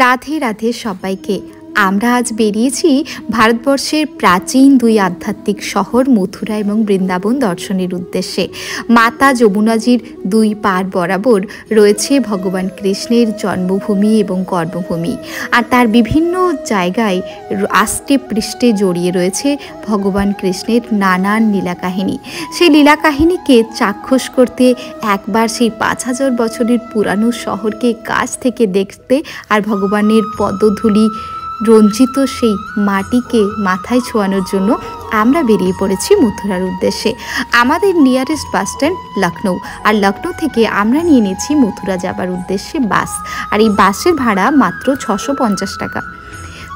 রাধে রাধে সবাইকে। আমরা আজ বেরিয়েছি ভারতবর্ষের প্রাচীন দুই আধ্যাত্মিক শহর মথুরা এবং বৃন্দাবন দর্শনের উদ্দেশ্যে। মাতা যমুনাজির দুই পার বরাবর রয়েছে ভগবান কৃষ্ণের জন্মভূমি এবং কর্মভূমি, আর তার বিভিন্ন জায়গায় আষ্টে পৃষ্ঠে জড়িয়ে রয়েছে ভগবান কৃষ্ণের নানান লীলাকাহিনী। সেই লীলাকাহিনীকে চাক্ষুষ করতে একবার সেই 5000 বছরের পুরানো শহরকে কাছ থেকে দেখতে আর ভগবানের পদধূলি রঞ্জিত সেই মাটিকে মাথায় ছোঁয়ানোর জন্য আমরা বেরিয়ে পড়েছি মথুরার উদ্দেশ্যে। আমাদের নিয়ারেস্ট বাস স্ট্যান্ড লখনৌ, আর লখনৌ থেকে আমরা নিয়ে নিয়েছি মথুরা যাবার উদ্দেশ্যে বাস, আর এই বাসের ভাড়া মাত্র 650 টাকা।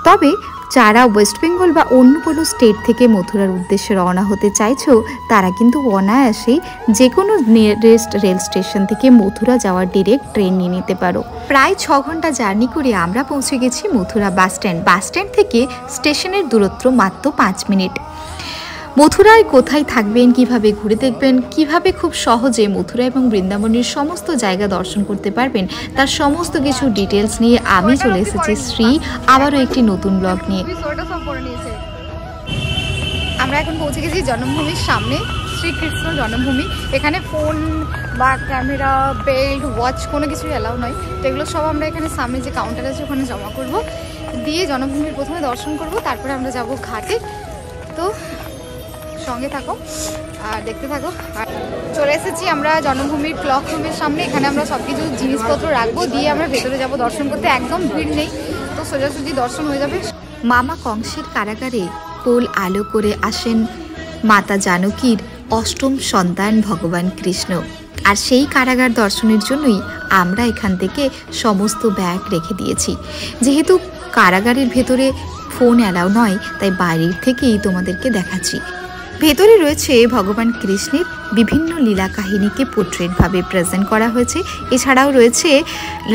তবে যারা ওয়েস্ট বেঙ্গল বা অন্য কোনো স্টেট থেকে মথুরার উদ্দেশ্যে রওনা হতে চাইছো, তারা কিন্তু অনায়াসেই যে কোনো নিয়ারেস্ট রেল স্টেশন থেকে মথুরা যাওয়ার ডিরেক্ট ট্রেন নিয়ে নিতে পারো। প্রায় 6 ঘন্টা জার্নি করে আমরা পৌঁছে গেছি মথুরা বাস স্ট্যান্ড থেকে স্টেশনের দূরত্ব মাত্র 5 মিনিট। মথুরায় কোথায় থাকবেন, কিভাবে ঘুরে দেখবেন, কিভাবে খুব সহজে মথুরা এবং বৃন্দাবনের সমস্ত জায়গা দর্শন করতে পারবেন, তার সমস্ত কিছু ডিটেলস নিয়ে আমি চলে এসেছি শ্রী আবারও একটি নতুন ব্লগ নিয়ে। আমরা এখন পৌঁছে গেছি জন্মভূমির সামনে, শ্রীকৃষ্ণ জন্মভূমি। এখানে ফোন বা ক্যামেরা, বেল্ট, ওয়াচ কোনো কিছুই অ্যালাউ নয়। তো এগুলো সব আমরা এখানে সামনে যে কাউন্টার আছে ওখানে জমা করব, দিয়ে জন্মভূমির প্রথমে দর্শন করব, তারপরে আমরা যাব ঘাটে। তো সঙ্গে থাকো আর দেখতে থাকো। আর চলে এসেছি আমরা জন্মভূমির ক্লক রুমের সামনে। এখানে আমরা সব কিছু জিনিসপত্র রাখবো, দিয়ে আমরা ভেতরে যাব দর্শন করতে। একদম ভিড় নেই, তো সোজাসুজি দর্শন হয়ে যাবে। মামা কংসের কারাগারে কোল আলো করে আসেন মাতা জানকীর অষ্টম সন্তান ভগবান কৃষ্ণ, আর সেই কারাগার দর্শনের জন্যই আমরা এখান থেকে সমস্ত ব্যাগ রেখে দিয়েছি। যেহেতু কারাগারের ভেতরে ফোন অ্যালাউ নয়, তাই বাইরের থেকেই তোমাদেরকে দেখাচ্ছি। ভেতরে রয়েছে ভগবান কৃষ্ণের বিভিন্ন লীলা কাহিনীকে পোর্ট্রেটভাবে প্রেজেন্ট করা হয়েছে। এছাড়াও রয়েছে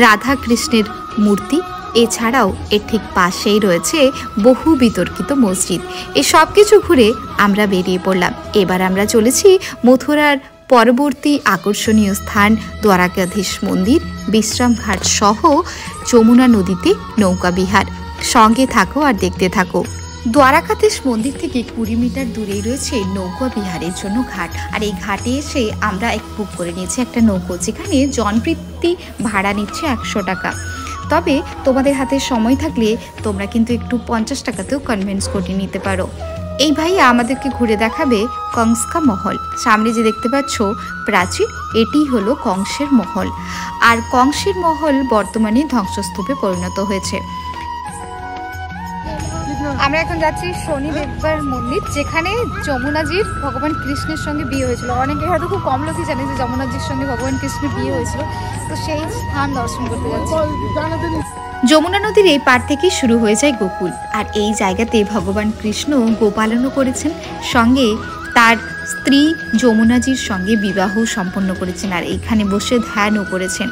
রাধা কৃষ্ণের মূর্তি। এছাড়াও এর ঠিক পাশেই রয়েছে বহু বিতর্কিত মসজিদ। এই সব কিছু ঘুরে আমরা বেরিয়ে পড়লাম। এবার আমরা চলেছি মথুরার পরবর্তী আকর্ষণীয় স্থান দ্বারকাধীশ মন্দির, বিশ্রামঘাট সহ যমুনা নদীতে নৌকা বিহার। সঙ্গে থাকো আর দেখতে থাকো। দ্বারকাধীশ মন্দির থেকে 20 মিটার দূরেই রয়েছে নৌকা বিহারের জন্য ঘাট, আর এই ঘাটে এসে আমরা বুক করে নিয়েছি একটা নৌকো, যেখানে জনপ্রতি ভাড়া নিচ্ছে 100 টাকা। তবে তোমাদের হাতে সময় থাকলে তোমরা কিন্তু একটু 50 টাকাতেও কনভিন্স করে নিতে পারো। এই ভাইয়া আমাদেরকে ঘুরে দেখাবে কংসকা মহল। সামনে যে দেখতে পাচ্ছ প্রাচীর, এটি হলো কংসের মহল, আর কংসের মহল বর্তমানে ধ্বংসস্তূপে পরিণত হয়েছে। আমরা এখন যাচ্ছি শনি দেববার মন্দির, যেখানে যমুনাজির ভগবান কৃষ্ণের সঙ্গে বিয়ে হয়েছিল। অনেকে হয়তো খুব কম লোকই জানে যে যমুনাজির সঙ্গে ভগবান কৃষ্ণের বিয়ে হয়েছিল। তো সেই স্থান দর্শন করতে যাচ্ছি। যমুনা নদীর এই পার থেকেই শুরু হয়ে যায় গোকুল, আর এই জায়গাতে ভগবান কৃষ্ণ গোপালনও করেছেন, সঙ্গে তার স্ত্রী যমুনাজির সঙ্গে বিবাহ সম্পন্ন করেছেন, আর এইখানে বসে ধ্যানও করেছেন।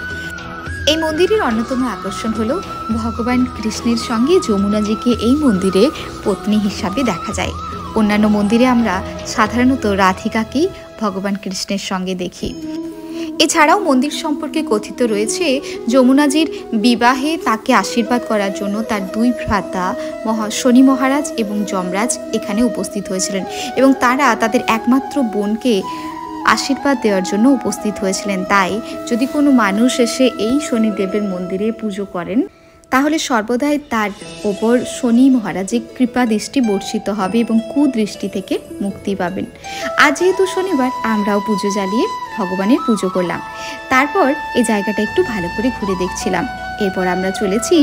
এই মন্দিরের অন্যতম আকর্ষণ হলো ভগবান কৃষ্ণের সঙ্গে যমুনাজিকে এই মন্দিরে পত্নী হিসাবে দেখা যায়। অন্যান্য মন্দিরে আমরা সাধারণত রাধিকাকেই ভগবান কৃষ্ণের সঙ্গে দেখি। এছাড়াও মন্দির সম্পর্কে কথিত রয়েছে যমুনাজির বিবাহে তাকে আশীর্বাদ করার জন্য তার 2 ভ্রাতা শনি মহারাজ এবং যমরাজ এখানে উপস্থিত হয়েছিলেন, এবং তারা তাদের একমাত্র বোনকে আশীর্বাদ দেওয়ার জন্য উপস্থিত হয়েছিলেন। তাই যদি কোনো মানুষ এসে এই শনিদেবের মন্দিরে পুজো করেন, তাহলে সর্বদাই তার ওপর শনি মহারাজের কৃপা দৃষ্টি বর্ষিত হবে এবং কুদৃষ্টি থেকে মুক্তি পাবেন। আজ যেহেতু শনিবার, আমরাও পুজো জ্বালিয়ে ভগবানের পুজো করলাম। তারপর এই জায়গাটা একটু ভালো করে ঘুরে দেখছিলাম। এরপর আমরা চলেছি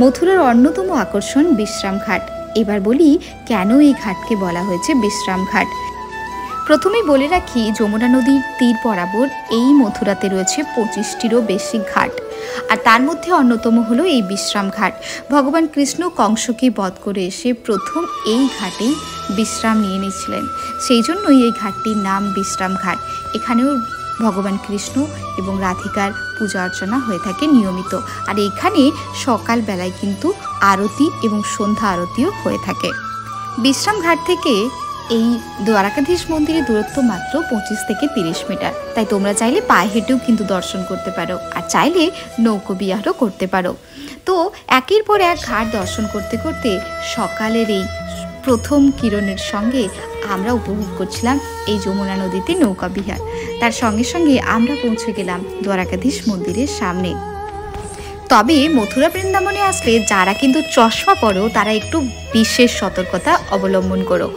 মথুরার অন্যতম আকর্ষণ বিশ্রামঘাট। এবার বলি কেন এই ঘাটকে বলা হয়েছে বিশ্রামঘাট। প্রথমেই বলে রাখি, যমুনা নদীর তীর বরাবর এই মথুরাতে রয়েছে 25টিরও বেশি ঘাট, আর তার মধ্যে অন্যতম হলো এই বিশ্রাম ঘাট। ভগবান কৃষ্ণ কংসকে বধ করে এসে প্রথম এই ঘাটেই বিশ্রাম নিয়ে নিয়েছিলেন, সেই জন্যই এই ঘাটটির নাম বিশ্রাম ঘাট। এখানেও ভগবান কৃষ্ণ এবং রাধিকার পূজা অর্চনা হয়ে থাকে নিয়মিত, আর এখানে সকালবেলায় কিন্তু আরতি এবং সন্ধ্যা আরতিও হয়ে থাকে। বিশ্রাম ঘাট থেকে এই দ্বারকাধীশ মন্দিরের দূরত্ব মাত্র 25 থেকে 30 মিটার, তাই তোমরা চাইলে পায়ে হেঁটেও কিন্তু দর্শন করতে পারো, আর চাইলে নৌকো বিহারও করতে পারো। তো একের পর এক ঘাট দর্শন করতে করতে সকালের এই প্রথম কিরণের সঙ্গে আমরা উপভোগ করছিলাম এই যমুনা নদীতে নৌকা বিহার। তার সঙ্গে সঙ্গে আমরা পৌঁছে গেলাম দ্বারকাধীশ মন্দিরের সামনে। তবে মথুরা বৃন্দাবনে আসলে যারা কিন্তু চশমা পরো তারা একটু বিশেষ সতর্কতা অবলম্বন করো।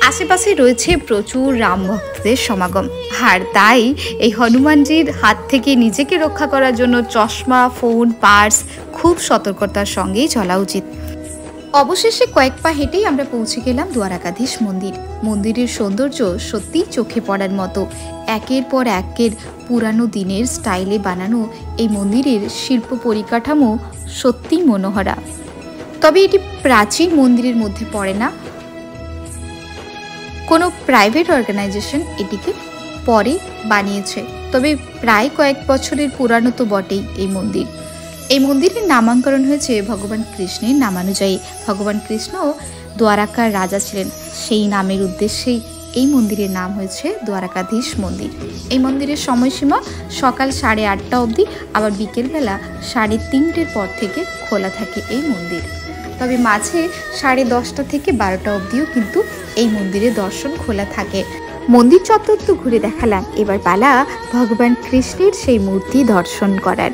আশেপাশে রয়েছে প্রচুর রাম ভক্তদের সমাগম, আর তাই এই হনুমানজির হাত থেকে নিজেকে রক্ষা করার জন্য চশমা, ফোন, পার্স খুব সতর্কতার সঙ্গেই চলা উচিত। অবশেষে কয়েক পা হেঁটেই আমরা পৌঁছে গেলাম দ্বারকাধীশ মন্দির। মন্দিরের সৌন্দর্য সত্যিই চোখে পড়ার মতো। একের পর একের পুরানো দিনের স্টাইলে বানানো এই মন্দিরের শিল্প পরিকাঠামো সত্যিই মনোহরা। তবে এটি প্রাচীন মন্দিরের মধ্যে পড়ে না, কোনো প্রাইভেট অর্গানাইজেশন এটিকে পরে বানিয়েছে। তবে প্রায় কয়েক বছরের পুরানো তো বটেই এই মন্দির। এই মন্দিরের নামাঙ্করণ হয়েছে ভগবান কৃষ্ণের নামানুযায়ী। ভগবান কৃষ্ণ দ্বারকার রাজা ছিলেন, সেই নামের উদ্দেশ্যেই এই মন্দিরের নাম হয়েছে দ্বারকাধীশ মন্দির। এই মন্দিরের সময়সীমা সকাল 8:30 অবধি, আবার বিকেলবেলা 3:30 পর থেকে খোলা থাকে এই মন্দির। তবে মাঝে 10:30 থেকে 12টা অবধিও কিন্তু এই মন্দিরের দর্শন খোলা থাকে। মন্দির চত্বর তো ঘুরে দেখালাম, এবার পালা ভগবান কৃষ্ণের সেই মূর্তি দর্শন করার।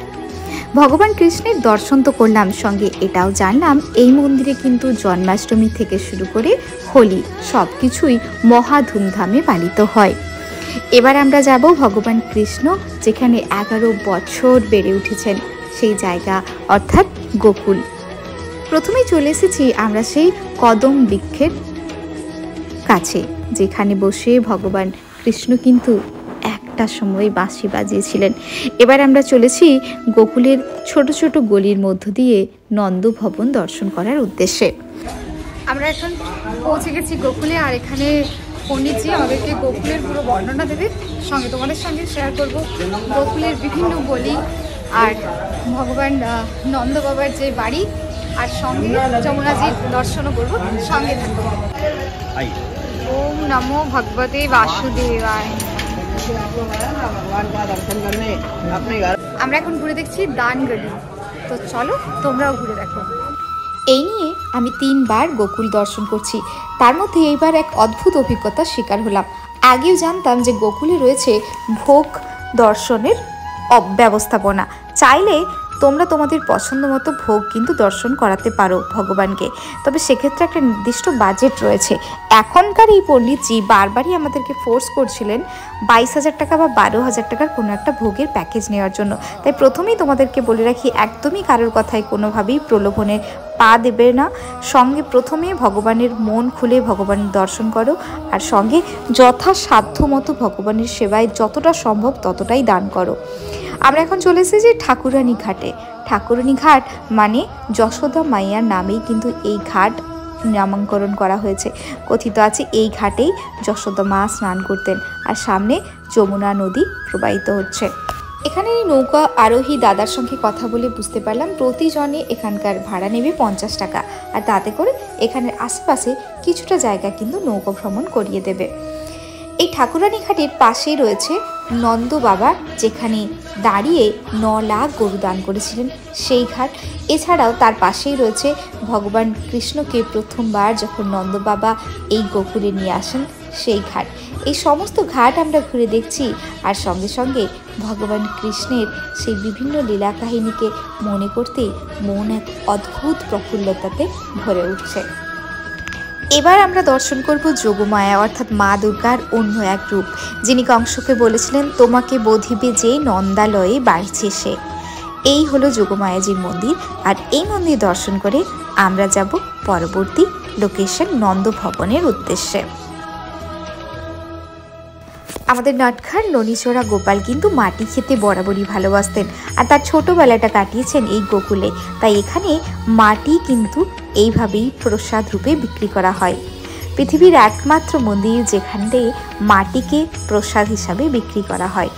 ভগবান কৃষ্ণের দর্শন তো করলাম, সঙ্গে এটাও জানলাম এই মন্দিরে কিন্তু জন্মাষ্টমী থেকে শুরু করে হোলি সব কিছুই মহা ধুমধামে পালিত হয়। এবার আমরা যাব ভগবান কৃষ্ণ যেখানে 11 বছর বেড়ে উঠেছেন সেই জায়গা, অর্থাৎ গোকুল। প্রথমেই চলে এসেছি আমরা সেই কদম বৃক্ষের কাছে, যেখানে বসে ভগবান কৃষ্ণ কিন্তু একটা সময় বাঁশি বাজিয়েছিলেন। এবার আমরা চলেছি গোকুলের ছোট ছোট গলির মধ্য দিয়ে নন্দ ভবন দর্শন করার উদ্দেশ্যে। আমরা এখন পৌঁছে গেছি গোকুলে, আর এখানে পণ্ডিতজি আমাদেরকে গোকুলের পুরো বর্ণনা দেবে, সঙ্গে তোমাদের সঙ্গে শেয়ার করব গোকুলের বিভিন্ন গলি আর ভগবান নন্দ বাবার যে বাড়ি, আর সঙ্গে যমুনাজির দর্শনও করবো। সঙ্গে থাকবো। ওম নমো ভগবতে বাসুদেবায়। আমরা এখন ঘুরে দেখছি দান গলি, তো চলো তোমরাও ঘুরে দেখো। এই নিয়ে আমি 3 বার গোকুল দর্শন করছি, তার মধ্যে এইবার এক অদ্ভুত অভিজ্ঞতার শিকার হলাম। আগেও জানতাম যে গোকুলে রয়েছে ভোগ দর্শনের ব্যবস্থাপনা, চাইলে তোমরা তোমাদের পছন্দ মতো ভোগ কিন্তু দর্শন করাতে পারো ভগবানকে, তবে সেক্ষেত্রে একটা নির্দিষ্ট বাজেট রয়েছে। এখনকার এই পণ্ডিতজি বারবারই আমাদেরকে ফোর্স করছিলেন 22,000 টাকা বা 12,000 টাকার কোনো একটা ভোগের প্যাকেজ নেওয়ার জন্য। তাই প্রথমেই তোমাদেরকে বলে রাখি, একদমই কারোর কথায় কোনোভাবেই প্রলোভনে পা দেবে না। সঙ্গে প্রথমে ভগবানের মন খুলে ভগবানের দর্শন করো, আর সঙ্গে যথাসাধ্য মতো ভগবানের সেবায় যতটা সম্ভব ততটাই দান করো। আমরা এখন চলে এসেছি ঠাকুরানী ঘাটে। ঠাকুরানী ঘাট মানে যশোদা মাইয়ার নামেই কিন্তু এই ঘাট নামকরণ করা হয়েছে। কথিত আছে এই ঘাটেই যশোদা মা স্নান করতেন, আর সামনে যমুনা নদী প্রবাহিত হচ্ছে। এখানে এই নৌকা আরোহী দাদার সঙ্গে কথা বলে বুঝতে পারলাম প্রতিজনে এখানকার ভাড়া নেবে 50 টাকা, আর তাতে করে এখানের আশেপাশে কিছুটা জায়গা কিন্তু নৌকা ভ্রমণ করিয়ে দেবে। এই ঠাকুরানী ঘাটের পাশেই রয়েছে নন্দ বাবা, যেখানে দাঁড়িয়ে 9 লাখ গরু দান করেছিলেন সেই ঘাট। এছাড়াও তার পাশেই রয়েছে ভগবান কৃষ্ণকে প্রথমবার যখন নন্দ বাবা এই গোকুলে নিয়ে আসেন সেই ঘাট। এই সমস্ত ঘাট আমরা ঘুরে দেখছি, আর সঙ্গে সঙ্গে ভগবান কৃষ্ণের সেই বিভিন্ন লীলা কাহিনীকে মনে করতেই মন এক অদ্ভুত প্রফুল্লতাতে ভরে উঠছে। এবার আমরা দর্শন করব যোগমায়া, অর্থাৎ মা দুর্গার অন্য এক রূপ, যিনি কংসকে বলেছিলেন তোমাকে বোধিবে যে নন্দালয়ে বাড়ছে সে। এই হলো যোগমায়াজির মন্দির, আর এই মন্দির দর্শন করে আমরা যাব পরবর্তী লোকেশন নন্দ ভবনের উদ্দেশ্যে। আমাদের নটখার ননিচড়া গোপাল কিন্তু মাটি খেতে বরাবরই ভালোবাসতেন, আর তার ছোটবেলাটা কাটিয়েছেন এই গোকুলে। তাই এখানে মাটি কিন্তু এইভাবেই প্রসাদ রূপে বিক্রি করা হয়। পৃথিবীর একমাত্র মন্দির যেখানে মাটিকে প্রসাদ হিসাবে বিক্রি করা হয়।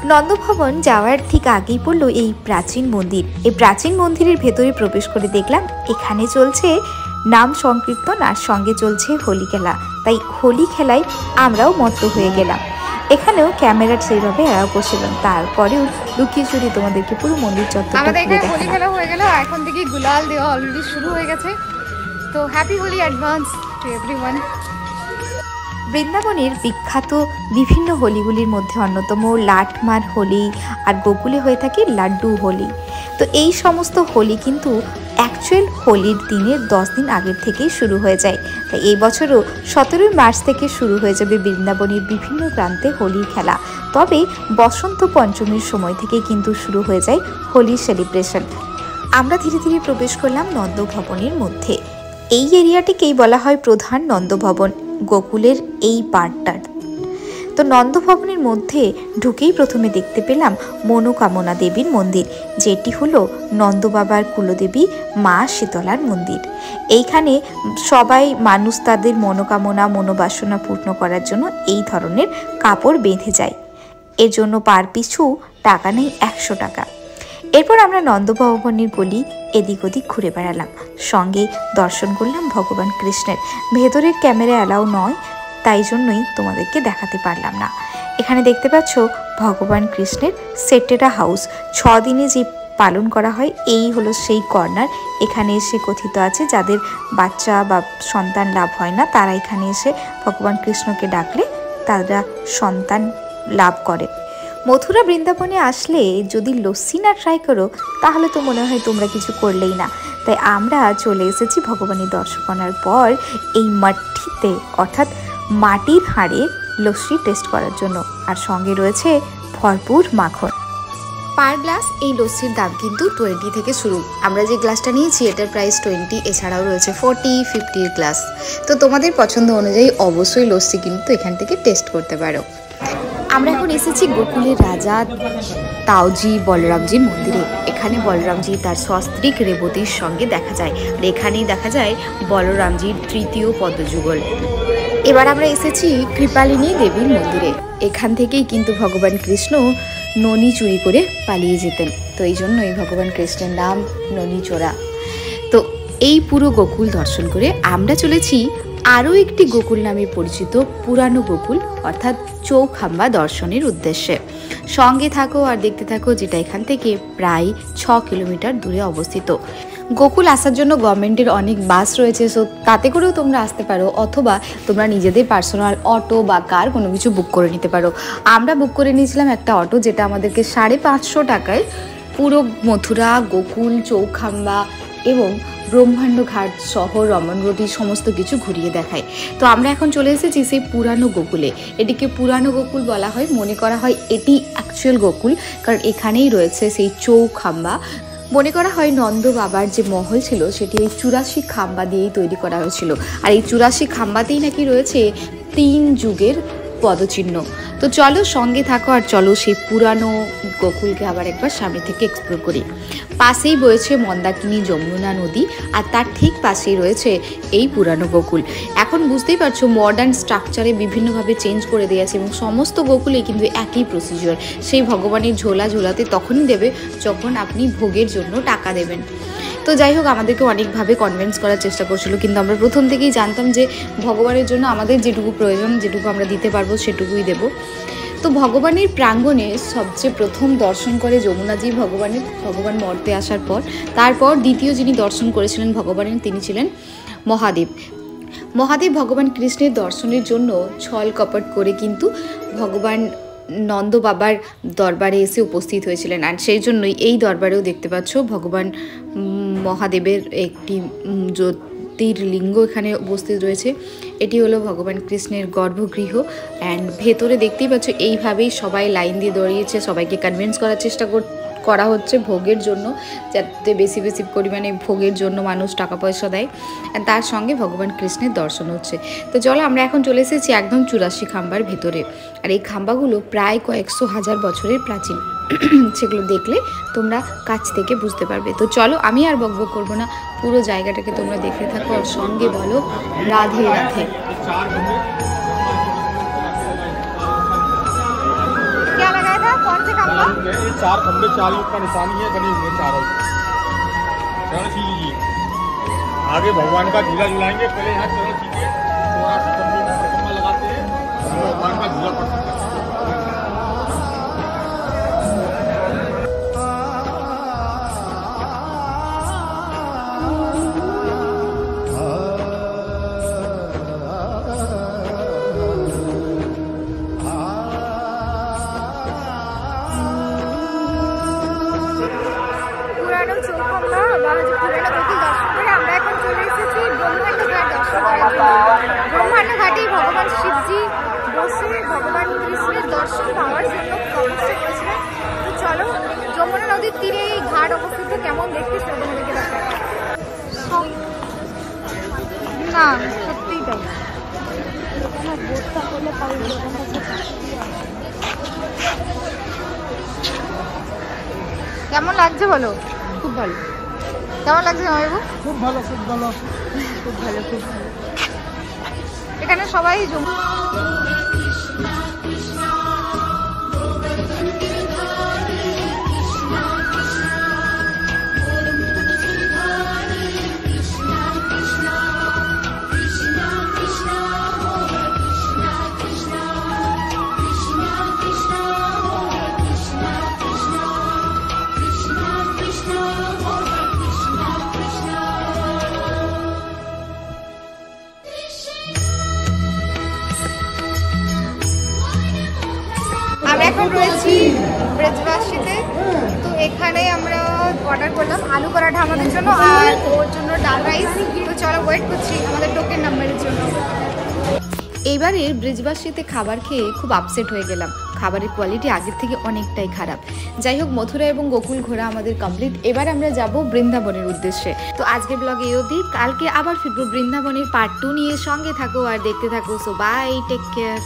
নন্দভবন যাওয়ার ঠিক আগেই পড়লো এই প্রাচীন মন্দির। এই প্রাচীন মন্দিরের ভেতরে প্রবেশ করে দেখলাম এখানে চলছে নাম সংকীর্তন, আর সঙ্গে চলছে হোলি খেলা। তাই হোলি খেলায় আমরাও মত্ত হয়ে গেলাম। এখানেও ক্যামেরা সেইভাবে অ্যালাউ করছিল, তারপরেও লুকিয়ে চুরি তোমাদেরকে পুরো মন্দির চত্বরটা আমাদের ঘুরে এখানে হোলি দেখালাম। খেলা হয়ে গেল, এখন থেকে গুলাল দেওয়া অলরেডি শুরু হয়ে গেছে। তো happy Holi advance to everyone. বৃন্দাবনের বিখ্যাত বিভিন্ন হোলিগুলির মধ্যে অন্যতম লাটমার হোলি, আর গোকুলে হয়ে থাকে লাড্ডু হোলি। তো এই সমস্ত হোলি কিন্তু অ্যাকচুয়াল হোলির দিনের 10 দিন আগের থেকেই শুরু হয়ে যায়। তাই এই বছরও 17 মার্চ থেকে শুরু হয়ে যাবে বৃন্দাবনের বিভিন্ন প্রান্তে হোলির খেলা। তবে বসন্ত পঞ্চমীর সময় থেকে কিন্তু শুরু হয়ে যায় হোলির সেলিব্রেশন। আমরা ধীরে ধীরে প্রবেশ করলাম নন্দভবনের মধ্যে। এই এরিয়াটিকেই বলা হয় প্রধান নন্দভবন, গোকুলের এই পার্টটার। তো নন্দভবনের মধ্যে ঢুকেই প্রথমে দেখতে পেলাম মনোকামনা দেবীর মন্দির, যেটি হলো নন্দবাবার কুলদেবী মা শীতলার মন্দির। এইখানে সবাই মানুষ তাদের মনোকামনা মনোবাসনা পূর্ণ করার জন্য এই ধরনের কাপড় বেঁধে যায়। এর জন্য পার পিছু টাকা নেই 100 টাকা। এরপর আমরা নন্দভবনের গলি এদিক ওদিক ঘুরে বেড়ালাম, সঙ্গে দর্শন করলাম ভগবান কৃষ্ণের। ভেতরের ক্যামেরা অ্যালাউ নয়, তাই জন্যই তোমাদেরকে দেখাতে পারলাম না। এখানে দেখতে পাচ্ছ ভগবান কৃষ্ণের সেটেরা হাউস, 6 দিনে যে পালন করা হয়, এই হলো সেই কর্নার। এখানে এসে কথিত আছে যাদের বাচ্চা বা সন্তান লাভ হয় না, তারা এখানে এসে ভগবান কৃষ্ণকে ডাকলে তারা সন্তান লাভ করে। মথুরা বৃন্দাবনে আসলে যদি লস্যি না ট্রাই করো তাহলে তো মনে হয় তোমরা কিছু করলেই না। তাই আমরা চলে এসেছি ভগবানের দর্শন করার পর এই মাটিতে, অর্থাৎ মাটির হাঁড়ে লস্যি টেস্ট করার জন্য, আর সঙ্গে রয়েছে ভরপুর মাখন। পার গ্লাস এই লস্যির দাম কিন্তু 20 থেকে শুরু। আমরা যে গ্লাসটা নিয়েছি এটার প্রাইস 20, এছাড়াও রয়েছে 40, 50 গ্লাস। তো তোমাদের পছন্দ অনুযায়ী অবশ্যই লস্যি কিন্তু এখান থেকে টেস্ট করতে পারো। আমরা এখন এসেছি গোকুলের রাজা তাওজি বলরামজির মন্দিরে। এখানে বলরামজি তার সস্ত্রীক রেবতীর সঙ্গে দেখা যায়, আর এখানেই দেখা যায় বলরামজির 3য় পদযুগল। এবার আমরা এসেছি কৃপালিনী দেবীর মন্দিরে। এখান থেকেই কিন্তু ভগবান কৃষ্ণ ননি চুরি করে পালিয়ে যেতেন, তো এই জন্যই ভগবান কৃষ্ণের নাম ননি চোরা। তো এই পুরো গোকুল দর্শন করে আমরা চলেছি আরও একটি গোকুল নামে পরিচিত পুরানো গোকুল, অর্থাৎ চৌখাম্বা দর্শনের উদ্দেশ্যে। সঙ্গে থাকো আর দেখতে থাকো, যেটা এখান থেকে প্রায় 6 কিলোমিটার দূরে অবস্থিত। গোকুল আসার জন্য গভর্নমেন্টের অনেক বাস রয়েছে, সো তাতে করেও তোমরা আসতে পারো, অথবা তোমরা নিজেদের পার্সোনাল অটো বা কার কোনো কিছু বুক করে নিতে পারো। আমরা বুক করে নিয়েছিলাম একটা অটো, যেটা আমাদেরকে 550 টাকায় পুরো মথুরা, গোকুল, চৌখাম্বা এবং ব্রহ্মাণ্ড ঘাট শহর, রমনরতি সমস্ত কিছু ঘুরিয়ে দেখায়। তো আমরা এখন চলে এসেছি সেই পুরানো গোকুলে। এটিকে পুরানো গোকুল বলা হয়, মনে করা হয় এটি অ্যাকচুয়াল গোকুল, কারণ এখানেই রয়েছে সেই চৌখাম্বা। মনে করা হয় নন্দ বাবার যে মহল ছিল সেটি এই 84 খাম্বা দিয়েই তৈরি করা হয়েছিল, আর এই 84 খাম্বাতেই নাকি রয়েছে 3 যুগের পদচিহ্ন। তো চলো সঙ্গে থাকো আর চলো সেই পুরানো গোকুলকে আবার একবার সামনে থেকে এক্সপ্লোর করি। পাশেই বয়েছে মন্দাকিনী যমুনা নদী, আর তার ঠিক পাশেই রয়েছে এই পুরানো গোকুল। এখন বুঝতেই পারছো মডার্ন স্ট্রাকচারে বিভিন্নভাবে চেঞ্জ করে দিয়েছে, এবং সমস্ত গোকুলেই কিন্তু একই প্রসিজিওর। সেই ভগবানের ঝোলা ঝোলাতে তখনই দেবে যখন আপনি ভোগের জন্য টাকা দেবেন। তো যাই হোক, আমাদেরকে অনেকভাবে কনভিন্স করার চেষ্টা করছিল, কিন্তু আমরা প্রথম থেকেই জানতাম যে ভগবানের জন্য আমাদের যেটুকু প্রয়োজন, যেটুকু আমরা দিতে পারবো সেটুকুই দেব। তো ভগবানের প্রাঙ্গণে সবচেয়ে প্রথম দর্শন করে যমুনাজি ভগবান মর্তে আসার পর। তারপর দ্বিতীয় যিনি দর্শন করেছিলেন ভগবানের, তিনি ছিলেন মহাদেব। ভগবান কৃষ্ণের দর্শনের জন্য ছল কপট করে কিন্তু ভগবান নন্দ বাবার দরবারে এসে উপস্থিত হয়েছিলেন, আর সেই জন্যই এই দরবারেও দেখতে পাচ্ছ ভগবান মহাদেবের একটি জ্যোতির্লিঙ্গ এখানে উপস্থিত রয়েছে। এটি হলো ভগবান কৃষ্ণের গর্ভগৃহ, অ্যান্ড ভেতরে দেখতেই পাচ্ছ এইভাবেই সবাই লাইন দিয়ে দাঁড়িয়েছে, সবাইকে কনভিন্স করার চেষ্টা করা হচ্ছে ভোগের জন্য, যাতে বেশি বেশি পরিমাণে ভোগের জন্য মানুষ টাকা পয়সা দেয়, তার সঙ্গে ভগবান কৃষ্ণের দর্শন হচ্ছে। তো চলো আমরা এখন চলে এসেছি একদম 84 খাম্বার ভেতরে, আর এই খাম্বাগুলো প্রায় কয়েকশো হাজার বছরের প্রাচীন। সেগুলো দেখলে তোমরা কাছ থেকে বুঝতে পারবে। তো চলো, আমি আর বকবক করবো না, পুরো জায়গাটাকে তোমরা দেখতে থাকো আর সঙ্গে বলো রাধে রাধে। क्या लगाया था, कौन से खंबा? ये 4 खंबे, 4 युग का निशानी है, बने हुए चारों। चरण लीजिए, आगे भगवान का झूला झुलाएंगे। पहले यहाँ चरण कीजिए, 84 खंबे में परिक्रमा लगाते हैं, भगवान का झूला पड़ सकता है। এখন চৌখম্বা বা পুরানো গোকুল দর্শন করে আমরা এখন চলে এসেছি ব্রহ্মাণ্ড ঘাট দর্শন করার জন্য। ব্রহ্মাণ্ড ঘাটেই ভগবান শিবজি বসে ভগবান কৃষ্ণের দর্শন পাওয়ার জন্য তপস্যা করেছিলেন। তো চলো যমুনা নদীর তীরে এই ঘাট অবস্থিত কেমন দেখতে সেটা তোমাদেরকে দেখাই। না সত্যিই তাই, কেমন লাগছে বলো? খুব ভালো, কেমন লাগছে জামাইবাবু? খুব ভালো, খুব ভালো, খুব ভালো, খুব ভালো। এখানে সবাই আমরা এখন রয়েছি ব্রেজবাসীতে। তো এখানে আমরা অর্ডার করলাম আলু পরাঠা আমাদের জন্য আর ওর জন্য ডাল রাইস। তো চলো ওয়েট করছি আমাদের টোকেন নাম্বারের জন্য। এইবারে ব্রিজবাসীতে খাবার খেয়ে খুব আপসেট হয়ে গেলাম। খাবারের কোয়ালিটি আগের থেকে অনেকটাই খারাপ। যাই হোক, মথুরা এবং গোকুল ঘোরা আমাদের কমপ্লিট। এবার আমরা যাব বৃন্দাবনের উদ্দেশ্যে। তো আজকের ব্লগে এই অবধি, কালকে আবার ফিরবো বৃন্দাবনের পার্ট 2 নিয়ে। সঙ্গে থাকো আর দেখতে থাকো। So bye, take care.